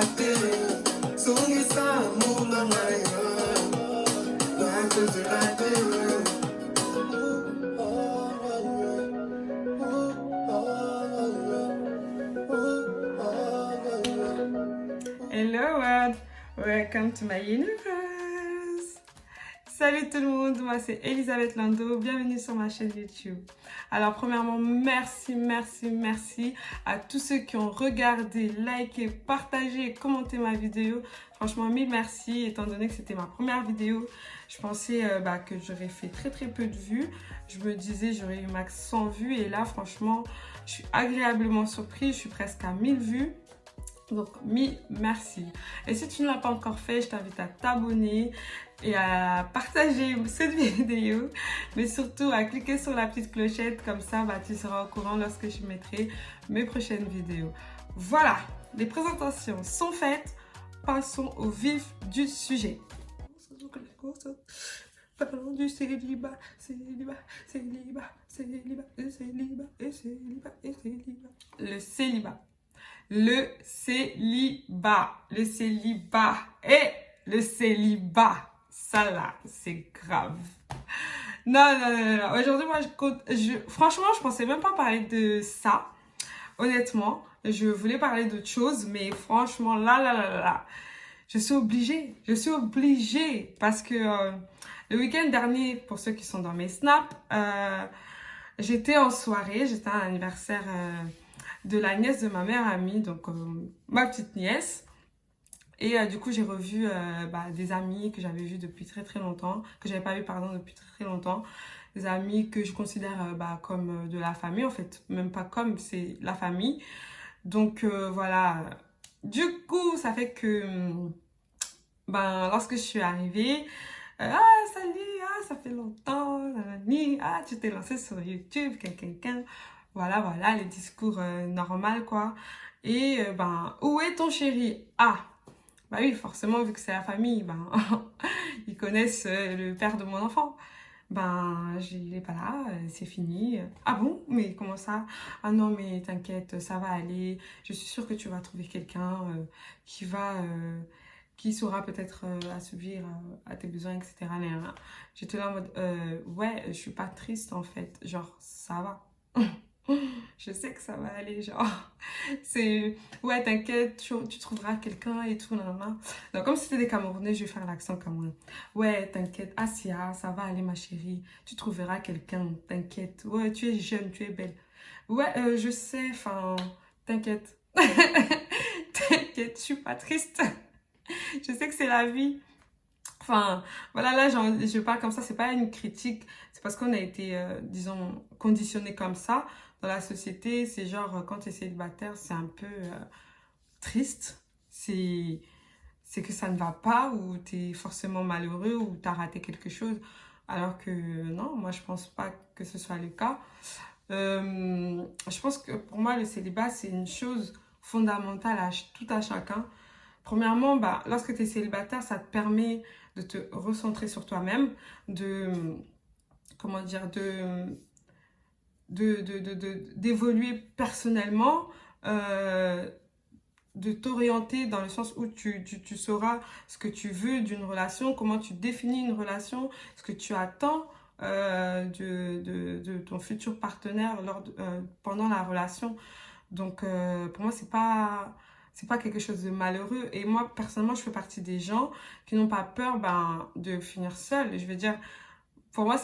Hello world, welcome to my universe. Salut tout le monde, moi c'est Elisabeth Lando, bienvenue sur ma chaîne YouTube. Alors premièrement, merci à tous ceux qui ont regardé, liké, partagé et commenté ma vidéo. Franchement, mille merci, étant donné que c'était ma première vidéo. Je pensais que j'aurais fait très peu de vues. Je me disais j'aurais eu max 100 vues et là franchement, je suis agréablement surprise, je suis presque à 1000 vues. Donc, mille merci. Et si tu ne l'as pas encore fait, je t'invite à t'abonner et à partager cette vidéo. Mais surtout, à cliquer sur la petite clochette. Comme ça, tu seras au courant lorsque je mettrai mes prochaines vidéos. Voilà, les présentations sont faites. Passons au vif du sujet. Parlons du célibat, célibat. Le célibat. Le célibat, ça là, c'est grave. Non. Aujourd'hui, moi, franchement, je pensais même pas parler de ça. Honnêtement, je voulais parler d'autre chose, mais franchement, là, je suis obligée parce que le week-end dernier, pour ceux qui sont dans mes snaps, j'étais en soirée, j'étais à l'anniversaire de la nièce de ma meilleure amie, donc ma petite nièce. Et du coup, j'ai revu des amis que j'avais vus depuis très longtemps, que j'avais pas vu depuis très longtemps. Des amis que je considère comme de la famille, en fait, même pas comme, c'est la famille. Donc voilà, du coup, ça fait que lorsque je suis arrivée, salut, ça fait longtemps, tu t'es lancée sur YouTube, voilà, les discours normaux, quoi. Et où est ton chéri? Oui, forcément, vu que c'est la famille, ils connaissent le père de mon enfant. Il n'est pas là, c'est fini. Ah bon? Mais comment ça? Ah non, mais t'inquiète, ça va aller. Je suis sûre que tu vas trouver quelqu'un qui saura peut-être assouvir à tes besoins, etc. J'étais là en mode, ouais, je suis pas triste en fait. Genre, ça va. Je sais que ça va aller, genre. C'est, ouais, t'inquiète, tu trouveras quelqu'un et tout, nanana. Donc, comme si c'était des Camerounais, je vais faire l'accent camerounais. Ouais, t'inquiète, Asia, ça va aller, ma chérie. Tu trouveras quelqu'un, t'inquiète. Ouais, tu es jeune, tu es belle. Ouais, je sais, enfin, t'inquiète. T'inquiète, je suis pas triste. Je sais que c'est la vie. Enfin, voilà, là, je parle comme ça, c'est pas une critique, c'est parce qu'on a été, disons, conditionné comme ça dans la société. C'est genre, quand tu es célibataire, c'est un peu triste. C'est que ça ne va pas, ou tu es forcément malheureux, ou tu as raté quelque chose. Alors que non, moi, je pense pas que ce soit le cas. Je pense que pour moi, le célibat, c'est une chose fondamentale à tout à chacun. Premièrement, lorsque tu es célibataire, ça te permet de te recentrer sur toi-même, d'évoluer personnellement, de t'orienter dans le sens où tu sauras ce que tu veux d'une relation, comment tu définis une relation, ce que tu attends de ton futur partenaire pendant la relation. Donc, pour moi, c'est pas quelque chose de malheureux. Et moi, personnellement, je fais partie des gens qui n'ont pas peur de finir seul. Je veux dire, pour moi,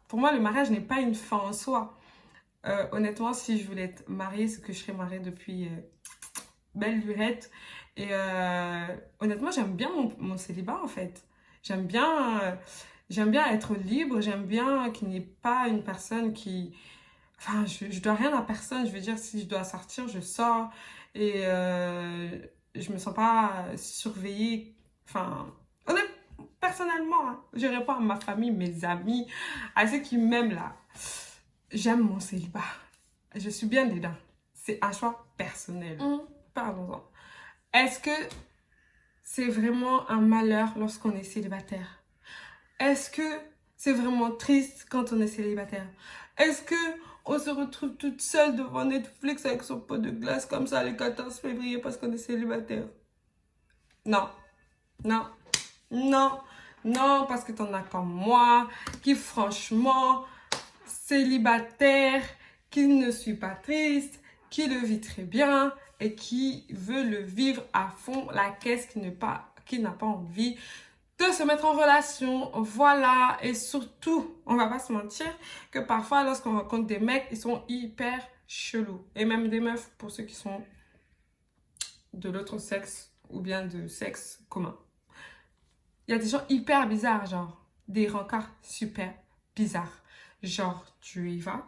pour moi, le mariage n'est pas une fin en soi. Honnêtement, si je voulais être mariée, c'est que je serais mariée depuis belle lurette. Et honnêtement, j'aime bien mon célibat, en fait. J'aime bien être libre. J'aime bien qu'il n'y ait pas une personne qui... Enfin, je dois rien à personne. Je veux dire, si je dois sortir, je sors. Et je me sens pas surveillée. Enfin, personnellement, je réponds à ma famille, mes amis, à ceux qui m'aiment là. J'aime mon célibat. Je suis bien dedans. C'est un choix personnel. Parlons-en. Est-ce que c'est vraiment un malheur lorsqu'on est célibataire? Est-ce que c'est vraiment triste quand on est célibataire? Est-ce que on se retrouve toute seule devant Netflix avec son pot de glace comme ça le 14 février parce qu'on est célibataire? Non, non, non, non, parce que t'en as comme moi, qui franchement, célibataire, qui ne suis pas triste, qui le vit très bien et qui veut le vivre à fond, la caisse, qui n'a pas envie de se mettre en relation, voilà. Et surtout, on va pas se mentir, que parfois, lorsqu'on rencontre des mecs, ils sont hyper chelous. Et même des meufs, pour ceux qui sont de l'autre sexe ou bien de sexe commun. Il y a des gens hyper bizarres, genre, des rencarts super bizarres. Genre, tu y vas,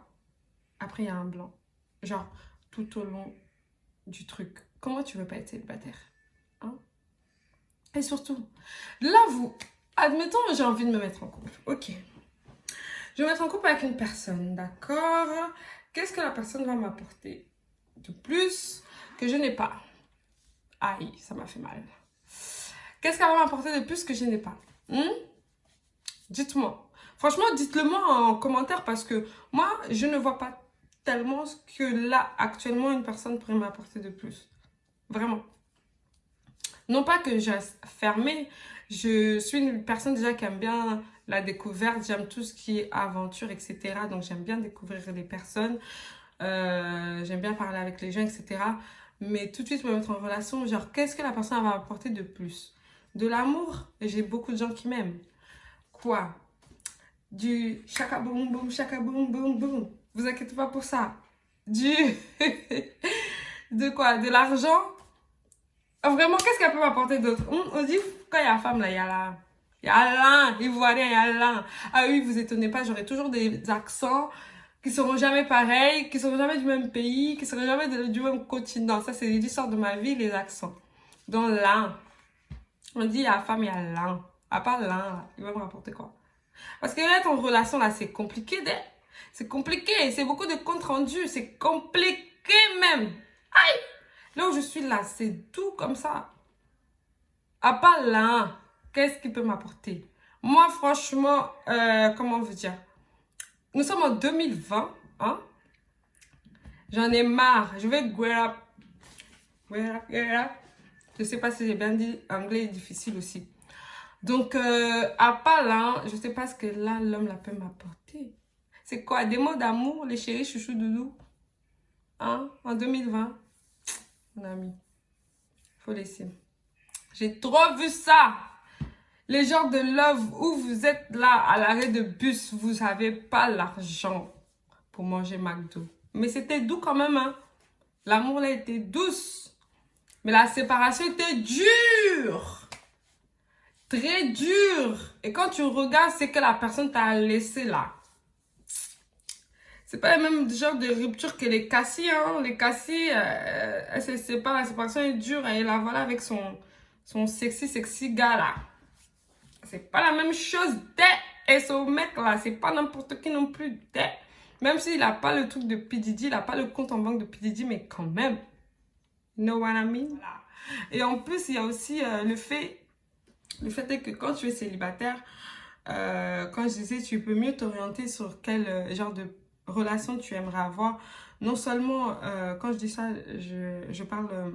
après il y a un blanc. Genre, tout au long du truc. Comment tu veux pas être célibataire? Hein? Et surtout, là, admettons, j'ai envie de me mettre en couple. Ok. Je vais me mettre en couple avec une personne, d'accord? Qu'est-ce que la personne va m'apporter de plus que je n'ai pas? Aïe, ça m'a fait mal. Qu'est-ce qu'elle va m'apporter de plus que je n'ai pas? Dites-moi. Franchement, dites-le moi en commentaire parce que moi, je ne vois pas tellement ce que là, actuellement, une personne pourrait m'apporter de plus. Vraiment. Non pas que je reste fermée, je suis une personne déjà qui aime bien la découverte, j'aime tout ce qui est aventure, etc. Donc j'aime bien découvrir les personnes, j'aime bien parler avec les gens, etc. Mais tout de suite me mettre en relation, genre qu'est-ce que la personne va m'apporter de plus? De l'amour, j'ai beaucoup de gens qui m'aiment. Quoi? Du chaka boum boum boum. Vous inquiétez pas pour ça. Du... de quoi? De l'argent? Vraiment, qu'est-ce qu'elle peut m'apporter d'autre? On dit, quand il y a femme, là, il y a la... Il y a l'un, ivoirien, il y a l'un. Ah oui, vous étonnez pas, j'aurai toujours des accents qui seront jamais pareils, qui seront jamais du même pays, qui seront jamais du même continent. Ça, c'est l'histoire de ma vie, les accents. Donc l'un, on dit, il y a femme, il y a l'un. À part l'un, là, il va me rapporter quoi? Parce que être en relation, là, c'est compliqué, c'est compliqué, c'est beaucoup de comptes rendus, c'est compliqué même. Aïe! Là où je suis là, c'est tout comme ça. À part là, qu'est-ce qu'il peut m'apporter? Moi, franchement, comment vous dire? Nous sommes en 2020, hein? J'en ai marre. Je vais grow up. Je sais pas si j'ai bien dit. Anglais est difficile aussi. Donc, à part là, je sais pas ce que là, l'homme là peut m'apporter. C'est quoi? Des mots d'amour, les chéris, chouchou, doudou? Hein? En 2020? Mon ami, faut laisser. J'ai trop vu ça. Les genres de love où vous êtes là à l'arrêt de bus, vous n'avez pas l'argent pour manger McDo. Mais c'était doux quand même, hein. L'amour là était douce. Mais la séparation était dure. Très dure. Et quand tu regardes, c'est que la personne t'a laissé là. C'est pas le même genre de rupture que les Cassis, hein. Les Cassis, elle se sépare, la séparation est dure. Et la voilà avec son sexy gars là. C'est pas la même chose. Et ce mec là, c'est pas n'importe qui non plus. Même s'il a pas le truc de P. Diddy, il a pas le compte en banque de P. Diddy, mais quand même. You know what I mean? Voilà. Et en plus, il y a aussi le fait est que quand tu es célibataire, quand je disais, tu peux mieux t'orienter sur quel genre de relation tu aimerais avoir. Non seulement, quand je dis ça, je parle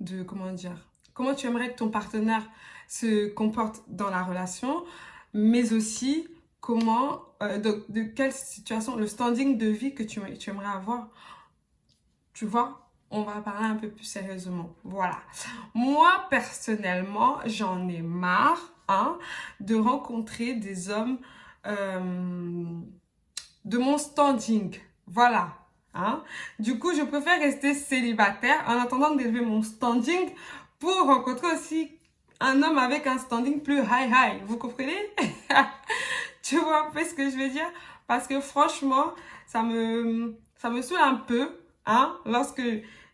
de, comment dire, comment tu aimerais que ton partenaire se comporte dans la relation, mais aussi comment, de quelle situation, le standing de vie que tu aimerais avoir. Tu vois, on va parler un peu plus sérieusement. Voilà. Moi, personnellement, j'en ai marre, hein, de rencontrer des hommes de mon standing. Voilà. Hein? Du coup, je préfère rester célibataire en attendant d'élever mon standing pour rencontrer aussi un homme avec un standing plus high. Vous comprenez? Tu vois un peu ce que je veux dire? Parce que franchement, ça me saoule un peu, hein, lorsque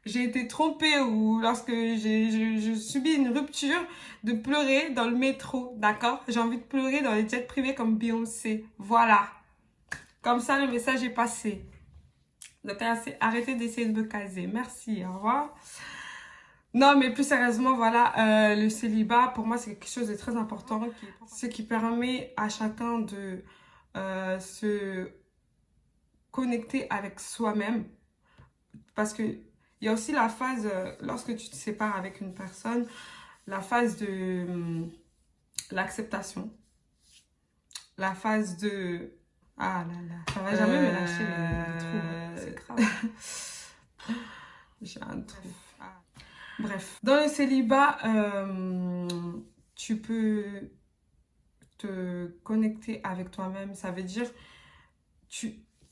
j'ai été trompée ou lorsque je subis une rupture, de pleurer dans le métro, d'accord? J'ai envie de pleurer dans les jets privés comme Beyoncé. Voilà. Comme ça, le message est passé. Donc, arrêtez d'essayer de me caser. Merci, au revoir. Non, mais plus sérieusement, voilà, le célibat, pour moi, c'est quelque chose de très important. Ce qui permet à chacun de se connecter avec soi-même. Parce que il y a aussi la phase, lorsque tu te sépares avec une personne, la phase de l'acceptation, la phase de... Ah là là, ça va jamais me lâcher les trous, c'est grave. J'ai un trou. Bref, dans le célibat, tu peux te connecter avec toi-même. Ça veut dire,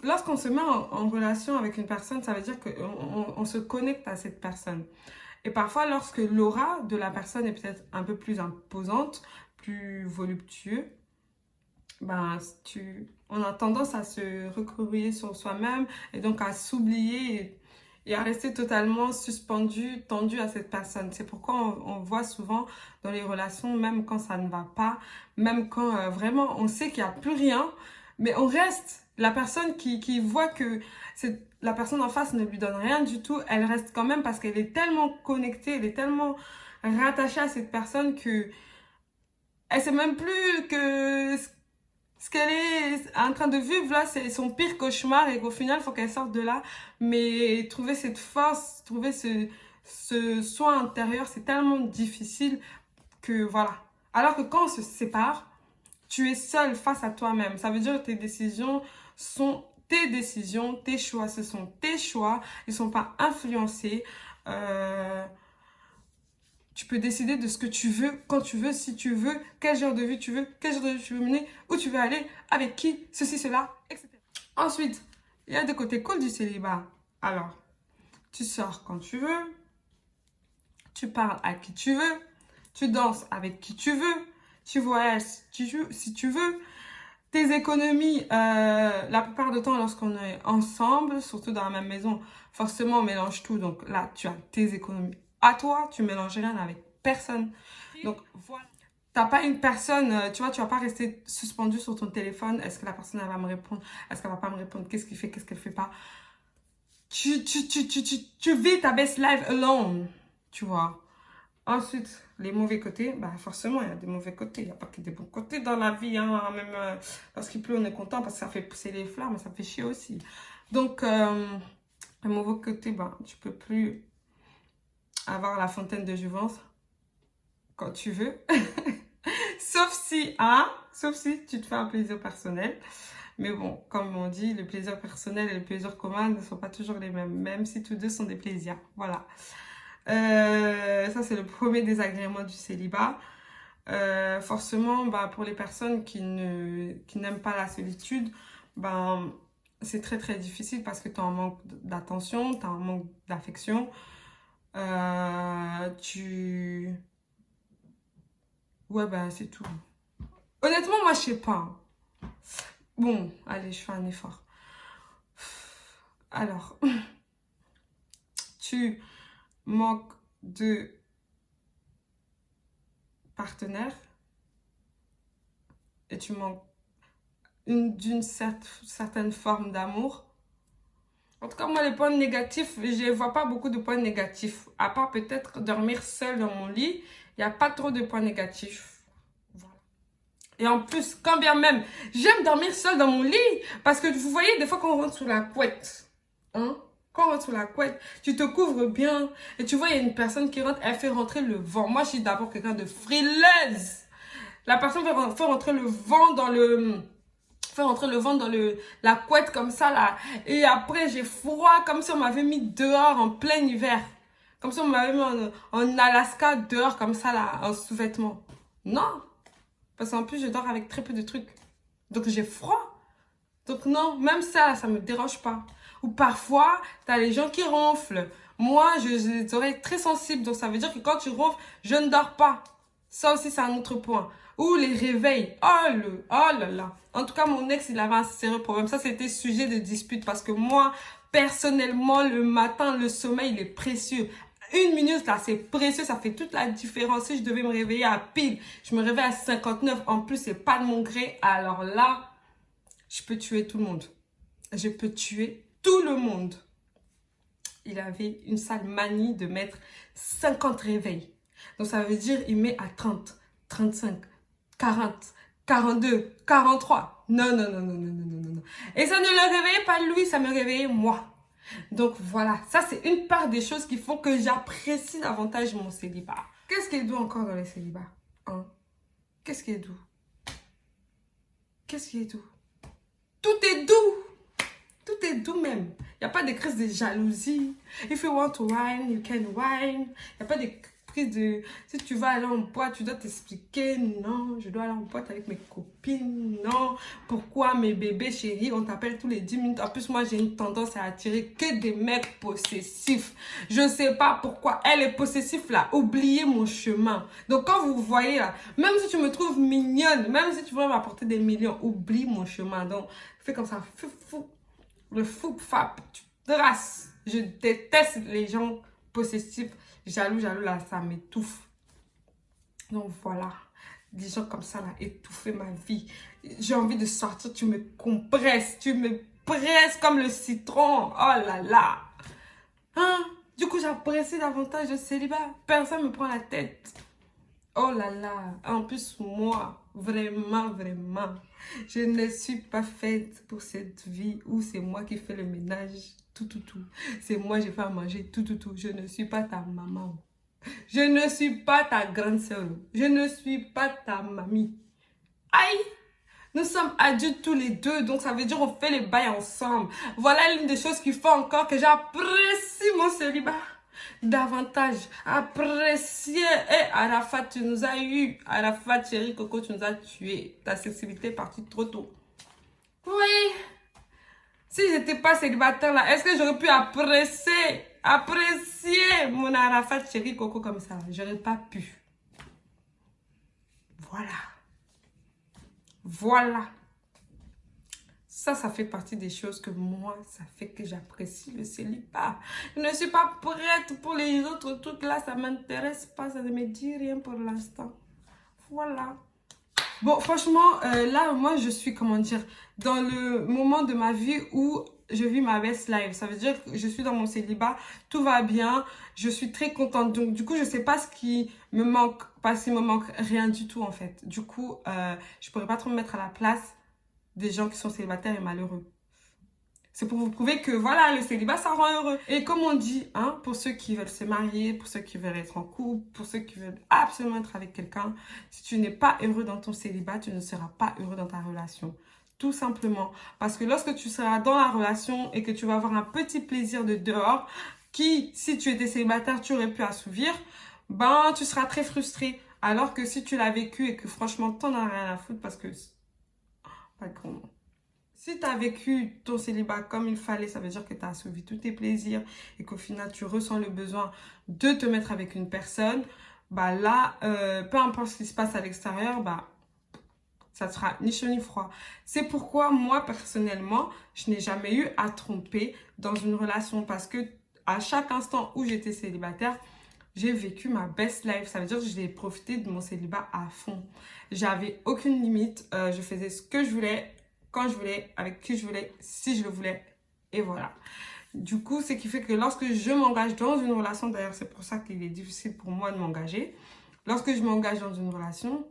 lorsqu'on se met en relation avec une personne, ça veut dire qu'on se connecte à cette personne. Et parfois, lorsque l'aura de la personne est peut-être un peu plus imposante, plus voluptueux, ben, on a tendance à se recroqueviller sur soi-même et donc à s'oublier et à rester totalement suspendu, tendu à cette personne. C'est pourquoi on voit souvent dans les relations, même quand ça ne va pas, même quand vraiment on sait qu'il n'y a plus rien, mais on reste. La personne qui voit que la personne en face ne lui donne rien du tout, elle reste quand même parce qu'elle est tellement connectée, elle est tellement rattachée à cette personne que elle sait même plus que ce qu'elle est en train de vivre là, c'est son pire cauchemar et qu'au final, il faut qu'elle sorte de là. Mais trouver cette force, trouver ce soin intérieur, c'est tellement difficile que voilà. Alors que quand on se sépare, tu es seul face à toi-même. Ça veut dire que tes décisions sont tes décisions, tes choix, ce sont tes choix. Ils ne sont pas influencés. Tu peux décider de ce que tu veux, quand tu veux, si tu veux, quel genre de vie tu veux, quel genre de vie tu veux mener, où tu veux aller, avec qui, ceci, cela, etc. Ensuite, il y a des côtés cool du célibat. Alors, tu sors quand tu veux, tu parles à qui tu veux, tu danses avec qui tu veux, tu voyages si tu veux. Tes économies, la plupart du temps, lorsqu'on est ensemble, surtout dans la même maison, forcément, on mélange tout. Donc là, tu as tes économies à toi, tu mélanges rien avec personne. Donc voilà. T'as pas une personne, tu vois, tu vas pas rester suspendu sur ton téléphone. Est-ce que la personne, elle va me répondre? Est-ce qu'elle va pas me répondre? Qu'est-ce qu'il fait? Qu'est-ce qu'elle fait pas? Tu vis ta best life alone, tu vois. Ensuite, les mauvais côtés, bah forcément, il y a des mauvais côtés. Il n'y a pas que des bons côtés dans la vie. Hein. Même parce qu'il pleut, on est content parce que ça fait pousser les fleurs, mais ça fait chier aussi. Donc, les mauvais côtés, bah, tu peux plus avoir la fontaine de jouvence quand tu veux. Sauf si tu te fais un plaisir personnel. Mais bon, comme on dit, le plaisir personnel et le plaisir commun ne sont pas toujours les mêmes, même si tous deux sont des plaisirs. Voilà. Ça, c'est le premier désagrément du célibat. Forcément, bah, pour les personnes qui n'aiment pas la solitude, ben, c'est très très difficile parce que tu as un manque d'attention, tu as un manque d'affection. Ouais, bah, c'est tout. Honnêtement, moi, je sais pas. Bon, allez, je fais un effort. Alors, tu manques de partenaire et tu manques d'une certaine forme d'amour. En tout cas, moi, les points négatifs, je ne vois pas beaucoup de points négatifs. À part peut-être dormir seul dans mon lit, il n'y a pas trop de points négatifs. Voilà. Et en plus, quand bien même, j'aime dormir seul dans mon lit. Parce que vous voyez, des fois, quand on rentre sous la couette, hein, quand on rentre sous la couette, tu te couvres bien. Et tu vois, il y a une personne qui rentre, elle fait rentrer le vent. Moi, je suis d'abord quelqu'un de frileuse. La personne fait rentrer le vent dans le... Fait rentrer le vent dans la couette comme ça, là. Et après, j'ai froid, comme si on m'avait mis dehors en plein hiver. Comme si on m'avait mis en Alaska dehors, comme ça, là, en sous-vêtements. Non. Parce qu'en plus, je dors avec très peu de trucs. Donc, j'ai froid. Donc, non, même ça, ça me dérange pas. Ou parfois, t'as les gens qui ronflent. Moi, j'ai des oreilles très sensibles. Donc, ça veut dire que quand tu ronfles, je ne dors pas. Ça aussi, c'est un autre point. Ou les réveils. Oh là là. En tout cas, mon ex, il avait un sérieux problème. Ça, c'était sujet de dispute. Parce que moi, personnellement, le matin, le sommeil, il est précieux. Une minute, là, c'est précieux. Ça fait toute la différence. Si je devais me réveiller à pile, je me réveille à 59. En plus, c'est pas de mon gré. Alors là, je peux tuer tout le monde. Je peux tuer tout le monde. Il avait une sale manie de mettre 50 réveils. Donc, ça veut dire il met à 30, 35, 40, 42, 43. Non, non, non, non, non, non, non, non. Et ça ne le réveillait pas lui, ça me réveillait moi. Donc, voilà. Ça, c'est une part des choses qui font que j'apprécie davantage mon célibat. Qu'est-ce qui est doux encore dans les célibats? Hein? Qu'est-ce qui est doux? Qu'est-ce qui est doux? Tout est doux! Tout est doux même. Il n'y a pas de crise de jalousie. If you want to whine, you can whine. Il n'y a pas de crise de... Si tu vas aller en boîte, tu dois t'expliquer. Non, je dois aller en boîte avec mes copines. Non, pourquoi mes bébés chéris, on t'appelle tous les 10 minutes. En plus, moi, j'ai une tendance à attirer que des mecs possessifs. Je ne sais pas pourquoi. Elle est possessif là. Oubliez mon chemin. Donc, quand vous voyez là, même si tu me trouves mignonne, même si tu veux m'apporter des millions, oublie mon chemin. Donc, fais comme ça. Fou. Le fou fap, tu traces. Je déteste les gens possessifs, jaloux, là, ça m'étouffe. Donc voilà, des gens comme ça, là, étouffer ma vie. J'ai envie de sortir, tu me compresses, tu me presses comme le citron. Oh là là. Hein? Du coup, j'apprécie davantage le célibat. Personne me prend la tête. Oh là là, en plus moi, vraiment, je ne suis pas faite pour cette vie où c'est moi qui fais le ménage, tout. C'est moi, j'ai fait à manger, tout. Je ne suis pas ta maman. Je ne suis pas ta grande sœur. Je ne suis pas ta mamie. Aïe! Nous sommes adultes tous les deux, donc ça veut dire on fait les bails ensemble. Voilà l'une des choses qui fait encore que j'apprécie mon célibat davantage. Apprécier. Et Arafat, tu nous as eu. Arafat, chérie Coco, tu nous as tué. Ta sensibilité est partie trop tôt. Oui. Si j'étais pas célibataire là, est-ce que j'aurais pu apprécier mon Arafat, chérie Coco comme ça? J'aurais pas pu. Voilà. Ça fait partie des choses que moi, ça fait que j'apprécie le célibat. Je ne suis pas prête pour les autres trucs là, ça m'intéresse pas, ça ne me dit rien pour l'instant. Voilà. Bon, franchement, là, moi, je suis, comment dire, dans le moment de ma vie où je vis ma best life. Ça veut dire que je suis dans mon célibat, tout va bien, je suis très contente. Donc, du coup, je sais pas ce qui me manque, parce qu'il me manque rien du tout, en fait. Du coup, je pourrais pas trop me mettre à la place des gens qui sont célibataires et malheureux. C'est pour vous prouver que voilà, le célibat, ça rend heureux. Et comme on dit, hein, pour ceux qui veulent se marier, pour ceux qui veulent être en couple, pour ceux qui veulent absolument être avec quelqu'un, si tu n'es pas heureux dans ton célibat, tu ne seras pas heureux dans ta relation. Tout simplement. Parce que lorsque tu seras dans la relation et que tu vas avoir un petit plaisir de dehors, qui, si tu étais célibataire, tu aurais pu assouvir, ben, tu seras très frustré. Alors que si tu l'as vécu et que franchement, t'en as rien à foutre parce que... Pas grand. Si tu as vécu ton célibat comme il fallait, ça veut dire que tu as assouvi tous tes plaisirs et qu'au final, tu ressens le besoin de te mettre avec une personne, bah là, peu importe ce qui se passe à l'extérieur, bah, ça ne sera ni chaud ni froid. C'est pourquoi moi, personnellement, je n'ai jamais eu à tromper dans une relation parce que à chaque instant où j'étais célibataire, j'ai vécu ma best life. Ça veut dire que j'ai profité de mon célibat à fond. J'avais aucune limite. Je faisais ce que je voulais, quand je voulais, avec qui je voulais, si je le voulais. Et voilà. Du coup, ce qui fait que lorsque je m'engage dans une relation, d'ailleurs, c'est pour ça qu'il est difficile pour moi de m'engager. Lorsque je m'engage dans une relation,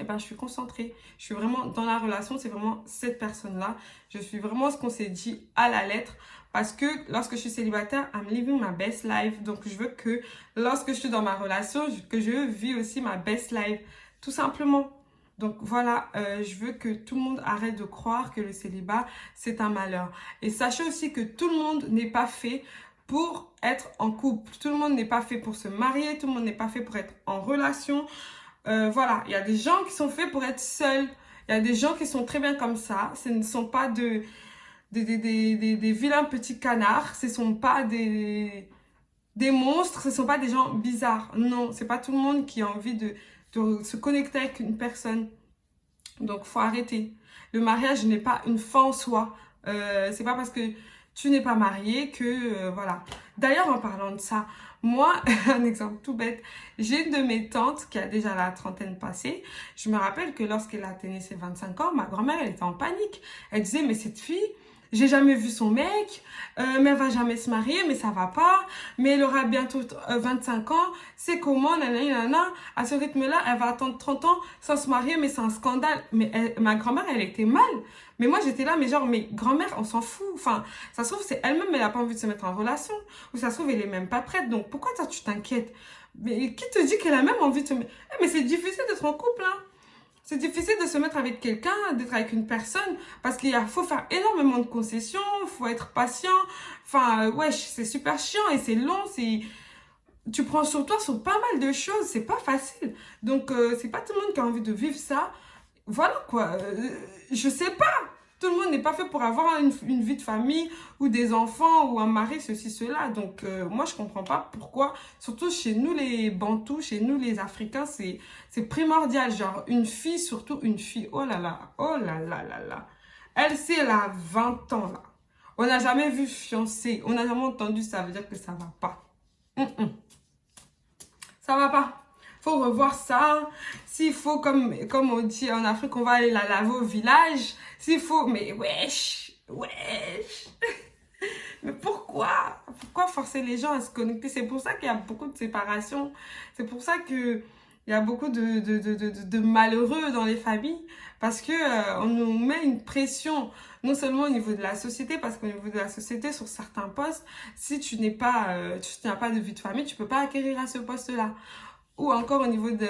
eh ben, je suis concentrée. Je suis vraiment dans la relation, c'est vraiment cette personne-là. Je suis vraiment ce qu'on s'est dit à la lettre. Parce que lorsque je suis célibataire, I'm living my best life. Donc, je veux que lorsque je suis dans ma relation, que je vis aussi ma best life. Tout simplement. Donc, voilà, je veux que tout le monde arrête de croire que le célibat, c'est un malheur. Et sachez aussi que tout le monde n'est pas fait pour être en couple. Tout le monde n'est pas fait pour se marier. Tout le monde n'est pas fait pour être en relation. Voilà, il y a des gens qui sont faits pour être seuls. Il y a des gens qui sont très bien comme ça. Ce ne sont pas des vilains petits canards. Ce ne sont pas des monstres. Ce ne sont pas des gens bizarres. Non, c'est pas tout le monde qui a envie de se connecter avec une personne. Donc, faut arrêter. Le mariage n'est pas une fin en soi. C'est pas parce que tu n'es pas marié que... voilà. D'ailleurs, en parlant de ça, moi, un exemple tout bête, j'ai une de mes tantes qui a déjà la trentaine passée. Je me rappelle que lorsqu'elle a atteint ses 25 ans, ma grand-mère, elle était en panique. Elle disait, mais cette fille, j'ai jamais vu son mec, mais elle va jamais se marier, mais ça va pas. Mais elle aura bientôt 25 ans, c'est comment, nanana, à ce rythme-là, elle va attendre 30 ans sans se marier, mais c'est un scandale. Mais ma grand-mère, elle était mal. Mais moi, j'étais là, mais genre, mais grand-mère, on s'en fout. Enfin, ça se trouve, c'est elle-même, elle a pas envie de se mettre en relation. Ou ça se trouve, elle est même pas prête. Donc, pourquoi toi, tu t'inquiètes? Mais qui te dit qu'elle a même envie de se mettre... Mais c'est difficile d'être en couple, hein. C'est difficile de se mettre avec quelqu'un, d'être avec une personne, parce qu'il faut faire énormément de concessions, il faut être patient. Enfin, ouais, c'est super chiant et c'est long, tu prends sur toi sur pas mal de choses, c'est pas facile. Donc, c'est pas tout le monde qui a envie de vivre ça. Voilà quoi, je sais pas. Tout le monde n'est pas fait pour avoir une vie de famille ou des enfants ou un mari, ceci, cela. Donc, moi, je comprends pas pourquoi, surtout chez nous les Bantous, chez nous les Africains, c'est primordial. Genre, une fille, surtout une fille, oh là là, oh là là là là. Elle, c'est elle a 20 ans là. On n'a jamais vu fiancée, on n'a jamais entendu, ça veut dire que ça va pas. Ça va pas. Faut revoir ça. S'il faut, comme on dit en Afrique, on va aller la laver au village. S'il faut, mais wesh, wesh. Mais pourquoi? Pourquoi forcer les gens à se connecter? C'est pour ça qu'il y a beaucoup de séparations. C'est pour ça que il y a beaucoup de malheureux dans les familles. Parce que on nous met une pression, non seulement au niveau de la société, parce qu'au niveau de la société, sur certains postes, si tu n'as pas de vie de famille, tu peux pas acquérir à ce poste-là. Ou encore au niveau de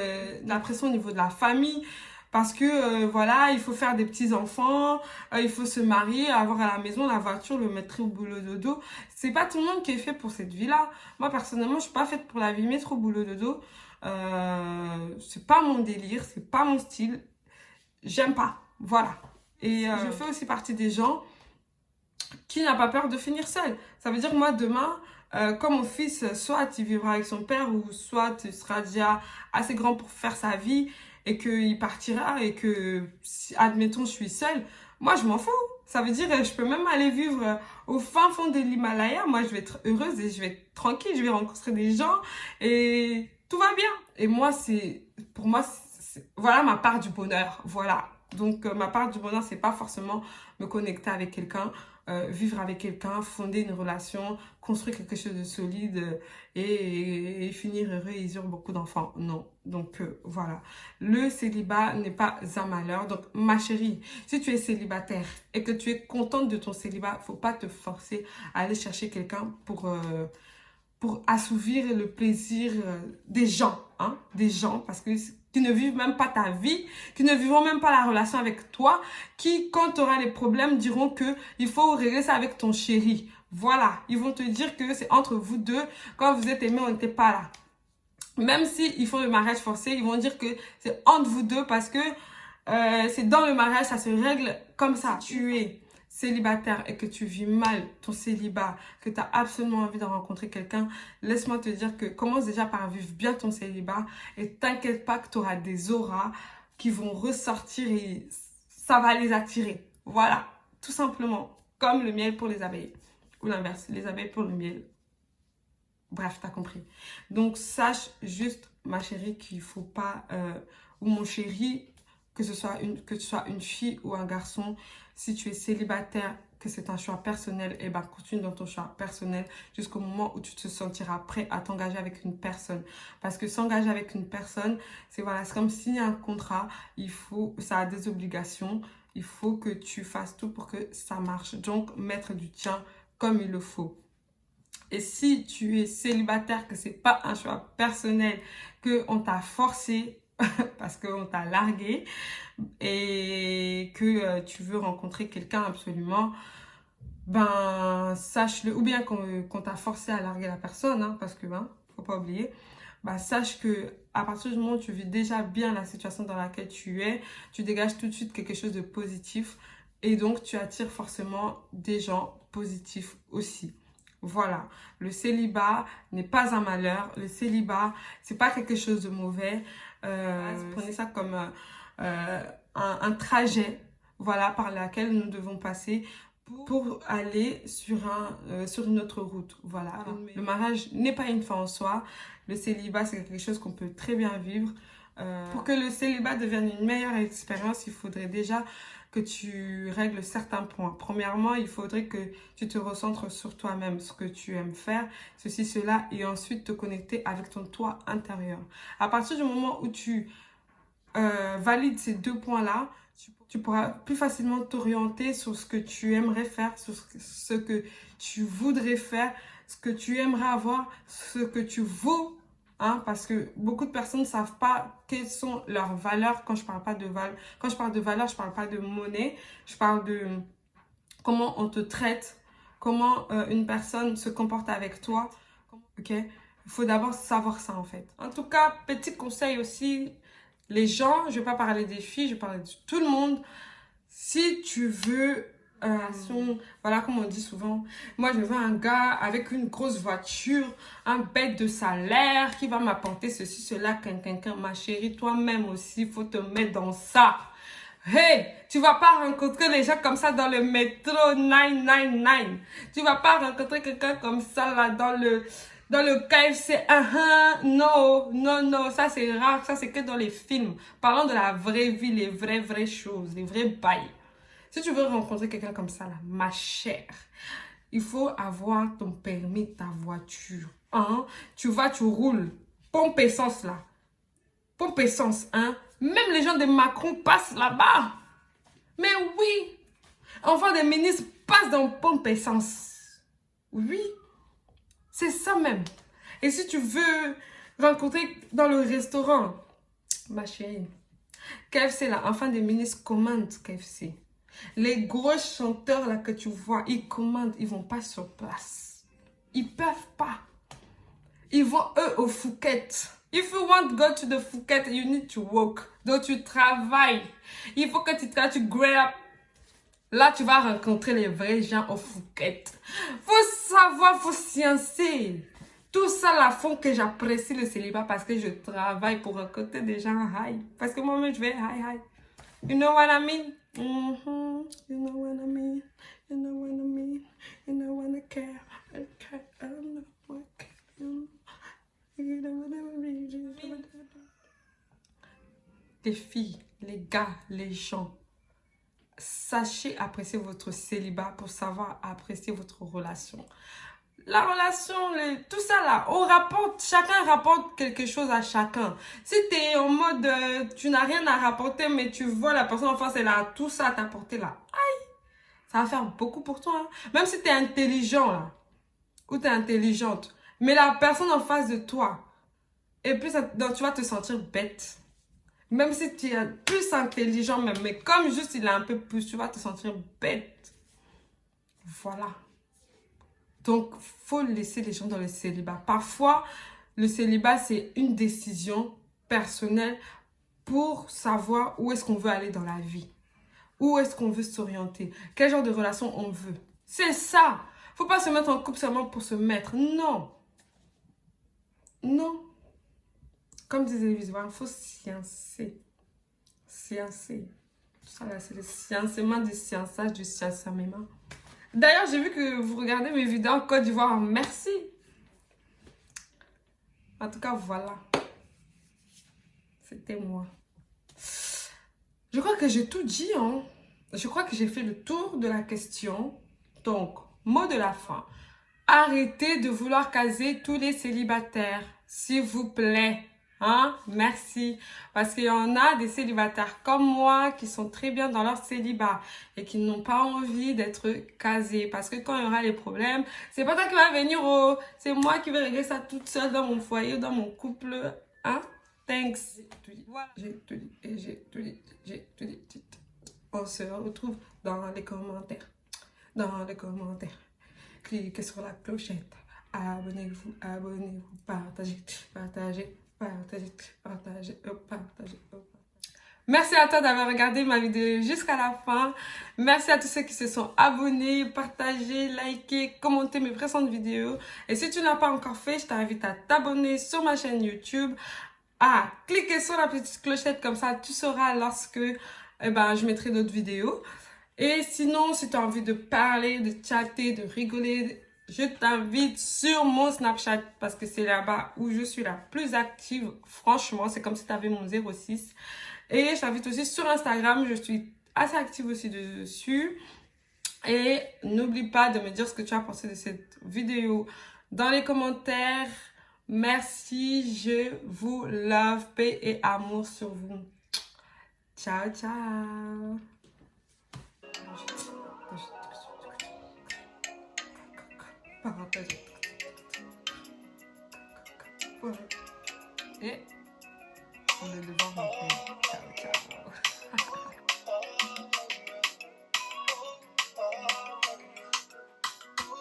la pression au niveau de la famille, parce que voilà, il faut faire des petits enfants, il faut se marier, avoir à la maison la voiture, le mettre au boulot dodo. C'est pas tout le monde qui est fait pour cette vie-là. Moi personnellement, je suis pas faite pour la vie métro boulot dodo. C'est pas mon délire, c'est pas mon style. J'aime pas, voilà. Et je fais aussi partie des gens qui n'a pas peur de finir seul. Ça veut dire que moi demain, quand mon fils, soit il vivra avec son père ou soit il sera déjà assez grand pour faire sa vie et qu'il partira et que, si, admettons, je suis seule, moi je m'en fous. Ça veut dire je peux même aller vivre au fin fond de l'Himalaya. Moi je vais être heureuse et je vais être tranquille, je vais rencontrer des gens et tout va bien. Et moi pour moi, voilà ma part du bonheur. Voilà. Donc ma part du bonheur, c'est pas forcément me connecter avec quelqu'un, vivre avec quelqu'un, fonder une relation, construire quelque chose de solide et finir heureux et ils auront beaucoup d'enfants. Non. Donc voilà. Le célibat n'est pas un malheur. Donc ma chérie, si tu es célibataire et que tu es contente de ton célibat, faut pas te forcer à aller chercher quelqu'un pour assouvir le plaisir des gens, hein, des gens, parce que qui ne vivent même pas ta vie, qui ne vivront même pas la relation avec toi, qui, quand tu auras les problèmes, diront que il faut régler ça avec ton chéri. Voilà, ils vont te dire que c'est entre vous deux, quand vous êtes aimés, on n'était pas là. Même s'ils font le mariage forcé, ils vont dire que c'est entre vous deux parce que c'est dans le mariage, ça se règle comme ça. Si tu es célibataire et que tu vis mal ton célibat, que tu as absolument envie de rencontrer quelqu'un, laisse-moi te dire que commence déjà par vivre bien ton célibat et t'inquiète pas que tu auras des auras qui vont ressortir et ça va les attirer. Voilà, tout simplement, comme le miel pour les abeilles. Ou l'inverse, les abeilles pour le miel. Bref, t'as compris. Donc, sache juste, ma chérie, qu'il faut pas, ou mon chéri, que tu sois une fille ou un garçon, si tu es célibataire, que c'est un choix personnel, et ben continue dans ton choix personnel jusqu'au moment où tu te sentiras prêt à t'engager avec une personne. Parce que s'engager avec une personne, c'est voilà, c'est comme signer un contrat, ça a des obligations, il faut que tu fasses tout pour que ça marche. Donc, mettre du tien comme il le faut. Et si tu es célibataire, que c'est pas un choix personnel, qu'on t'a forcé parce qu'on t'a largué et que tu veux rencontrer quelqu'un absolument, ben sache-le, ou bien qu'on t'a forcé à larguer la personne, hein, parce que faut pas oublier, bah sache que à partir du moment où tu vis déjà bien la situation dans laquelle tu es, tu dégages tout de suite quelque chose de positif et donc tu attires forcément des gens positifs aussi. Voilà, le célibat n'est pas un malheur, le célibat, c'est pas quelque chose de mauvais. Prenez ça comme un trajet, voilà, par lequel nous devons passer pour aller sur une autre route. Voilà, le mariage n'est pas une fin en soi, le célibat c'est quelque chose qu'on peut très bien vivre. Pour que le célibat devienne une meilleure expérience, il faudrait déjà que tu règles certains points. Premièrement, il faudrait que tu te recentres sur toi-même, ce que tu aimes faire, ceci, cela, et ensuite te connecter avec ton toi intérieur. À partir du moment où tu valides ces deux points-là, tu pourras plus facilement t'orienter sur ce que tu aimerais faire, sur ce que tu voudrais faire, ce que tu aimerais avoir, ce que tu vaux Hein, parce que beaucoup de personnes ne savent pas quelles sont leurs valeurs. Quand je parle pas de valeur, quand je parle de valeur, je parle pas de monnaie. Je parle de comment on te traite, comment une personne se comporte avec toi. Ok? Il faut d'abord savoir ça en fait. En tout cas, petit conseil aussi, les gens, je vais pas parler des filles, je vais parler de tout le monde. Si tu veux relation, voilà comme on dit souvent, moi je veux un gars avec une grosse voiture, un bête de salaire qui va m'apporter ceci, cela, quelqu'un, ma chérie, toi-même aussi, il faut te mettre dans ça. Hey, tu vas pas rencontrer les gens comme ça dans le métro 999. Tu vas pas rencontrer quelqu'un comme ça là dans le KFC. Non, non, non, ça c'est rare, ça c'est que dans les films. Parlons de la vraie vie, les vraies choses, les vrais bails. Si tu veux rencontrer quelqu'un comme ça là, ma chère, il faut avoir ton permis, ta voiture. Hein? Tu vas, tu roules. Pompe essence là. Pompe essence, hein? Même les gens de Macron passent là-bas. Mais oui, enfin des ministres passent dans pompe essence. Oui, c'est ça même. Et si tu veux rencontrer dans le restaurant, ma chérie, KFC là, enfin des ministres commandent KFC. Les gros chanteurs là que tu vois, ils commandent, ils vont pas sur place. Ils peuvent pas. Ils vont eux au Phuket. If you want to go to the Phuket, you need to work. Donc tu travailles. Il faut que tu travailles, tu grab. Là, tu vas rencontrer les vrais gens au Phuket. Faut savoir, faut sciencer. Tout ça là font que j'apprécie le célibat parce que je travaille pour rencontrer des gens high. Parce que moi-même, je vais high. You know what I mean? You know what I mean? You know what I mean? You know what I care? I care. I know what I care. Les filles, les gars, les gens, sachez apprécier votre célibat pour savoir apprécier votre relation. La relation, tout ça là, chacun rapporte quelque chose à chacun. Si tu es en mode, tu n'as rien à rapporter, mais tu vois la personne en face, elle a tout ça à t'apporter là. Aïe, ça va faire beaucoup pour toi. Hein. Même si tu es intelligent là, ou tu es intelligente, mais la personne en face de toi, et puis donc tu vas te sentir bête. Même si tu es plus intelligent même, mais comme juste il a un peu plus, tu vas te sentir bête. Voilà. Donc, faut laisser les gens dans le célibat. Parfois, le célibat, c'est une décision personnelle pour savoir où est-ce qu'on veut aller dans la vie. Où est-ce qu'on veut s'orienter. Quel genre de relation on veut. C'est ça. Faut pas se mettre en couple seulement pour se mettre. Non. Non. Comme disait les visuels, il faut sciencer. Sciencer. Tout ça là, c'est le sciencement du sciençage, du sciençament. D'ailleurs, j'ai vu que vous regardez mes vidéos en Côte d'Ivoire. Merci. En tout cas, voilà. C'était moi. Je crois que j'ai tout dit. Hein. Je crois que j'ai fait le tour de la question. Donc, mot de la fin. Arrêtez de vouloir caser tous les célibataires. S'il vous plaît. Hein? Merci. Parce qu'il y en a des célibataires comme moi qui sont très bien dans leur célibat et qui n'ont pas envie d'être casés. Parce que quand il y aura les problèmes, c'est pas toi qui vas venir, oh, c'est moi qui vais régler ça toute seule dans mon foyer, dans mon couple. Hein? Thanks. J'ai tout dit. J'ai tout dit. On se retrouve dans les commentaires. Dans les commentaires. Cliquez sur la clochette. Abonnez-vous, partagez. Merci à toi d'avoir regardé ma vidéo jusqu'à la fin. Merci à tous ceux qui se sont abonnés, partagés, likés, commentés mes précédentes vidéos. Et si tu n'as pas encore fait, je t'invite à t'abonner sur ma chaîne YouTube, à cliquer sur la petite clochette, comme ça tu sauras lorsque je mettrai d'autres vidéos. Et sinon, si tu as envie de parler, de chatter, de rigoler, je t'invite sur mon Snapchat parce que c'est là-bas où je suis la plus active. Franchement, c'est comme si tu avais mon 06. Et je t'invite aussi sur Instagram. Je suis assez active aussi dessus. Et n'oublie pas de me dire ce que tu as pensé de cette vidéo dans les commentaires. Merci, je vous love, paix et amour sur vous. Ciao, ciao. Partage. Et on est devant replay. Ciao, ciao.